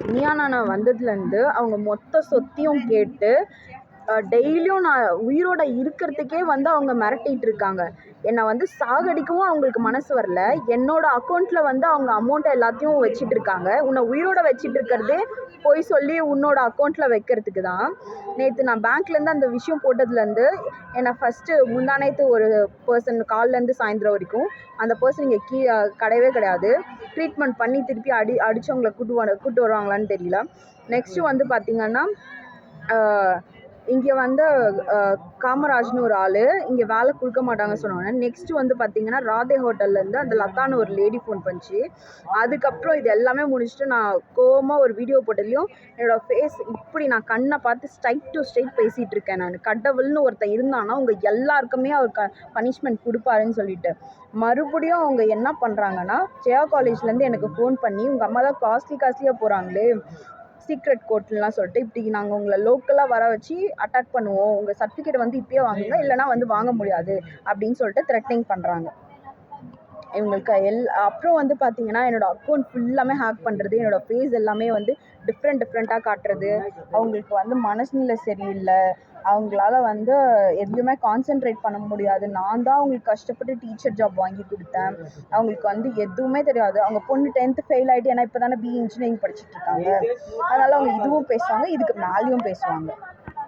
நீயா நானா வந்ததுலேருந்து அவங்க மொத்த சொத்தையும் கேட்டு டெய்லியும் நான் உயிரோட இருக்கிறதுக்கே வந்து அவங்க மிரட்டிட்டு இருக்காங்க. என்னை வந்து சாகடிக்கவும் அவங்களுக்கு மனசு வரல. என்னோட அக்கௌண்ட்டில் வந்து அவங்க அமௌண்ட்டை எல்லாத்தையும் வச்சிட்டு இருக்காங்க. உன்னை உயிரோட வச்சிட்டு இருக்கிறதே போய் சொல்லி உன்னோட அக்கௌண்ட்டில் வைக்கிறதுக்கு தான். நேற்று நான் பேங்க்லேருந்து அந்த விஷயம் போட்டதுலேருந்து என்னை ஃபஸ்ட்டு முந்தானேத்து ஒரு பர்சன் கால்லேருந்து சாயந்தரம் வரைக்கும் அந்த பர்சன் இங்கே கிடையவே கிடையாது. ட்ரீட்மெண்ட் பண்ணி திருப்பி அடித்தவங்களை கூட்டு வருவாங்களான்னு தெரியல. நெக்ஸ்ட்டு வந்து பார்த்திங்கன்னா இங்கே வந்து காமராஜ்னு ஒரு ஆள் இங்கே வேலை கொடுக்க மாட்டாங்கன்னு சொன்னாங்க. நெக்ஸ்ட்டு வந்து பார்த்திங்கன்னா ராதே ஹோட்டல்லேருந்து அந்த லதான்னு ஒரு லேடி ஃபோன் பண்ணிச்சு. அதுக்கப்புறம் இது எல்லாமே முடிச்சுட்டு நான் கோவமாக ஒரு வீடியோ போட்டதுலையும் என்னோடய ஃபேஸ் இப்படி நான் கண்ணை பார்த்து ஸ்ட்ரைட் டு ஸ்ட்ரைட் பேசிகிட்டு இருக்கேன். நான் கடவுள்னு ஒருத்தன் இருந்தானா உங்கள் எல்லாருக்குமே அவர் பனிஷ்மெண்ட் கொடுப்பாருன்னு சொல்லிட்டு மறுபடியும் அவங்க என்ன பண்ணுறாங்கன்னா ஜெயா காலேஜ்லேருந்து எனக்கு ஃபோன் பண்ணி உங்கள் அம்மா தான் காஸ்ட்லியாக போகிறாங்களே சீக்ரெட் கோர்ட்லாம் சொல்லிட்டு இப்படி நாங்கள் உங்களை லோக்கலாக வர வச்சு அட்டாக் பண்ணுவோம், உங்கள் சர்டிஃபிகேட் வந்து இப்போயே வாங்குங்க இல்லைனா வந்து வாங்க முடியாது அப்படின்னு சொல்லிட்டு த்ரெட்னிங் பண்ணுறாங்க இவங்களுக்கு. அப்புறம் வந்து பார்த்திங்கன்னா என்னோடய அக்கௌண்ட் ஃபுல்லாமே ஹேக் பண்ணுறது, என்னோடய ஃபேஸ் எல்லாமே வந்து டிஃப்ரெண்ட்டாக காட்டுறது. அவங்களுக்கு வந்து மனசுநிலை சரியில்லை, அவங்களால வந்து எதுலையுமே கான்சென்ட்ரேட் பண்ண முடியாது. நான் தான் அவங்களுக்கு கஷ்டப்பட்டு டீச்சர் ஜாப் வாங்கி கொடுத்தேன். அவங்களுக்கு வந்து எதுவுமே தெரியாது. அவங்க பொண்ணு 10th ஃபெயில் ஆகிட்டு ஏன்னா இப்போ தானே பிஇ இன்ஜினியரிங் படிச்சுட்டு இருக்காங்க. அதனால் அவங்க இதுவும் பேசுவாங்க, இதுக்கு மேலேயும் பேசுவாங்க.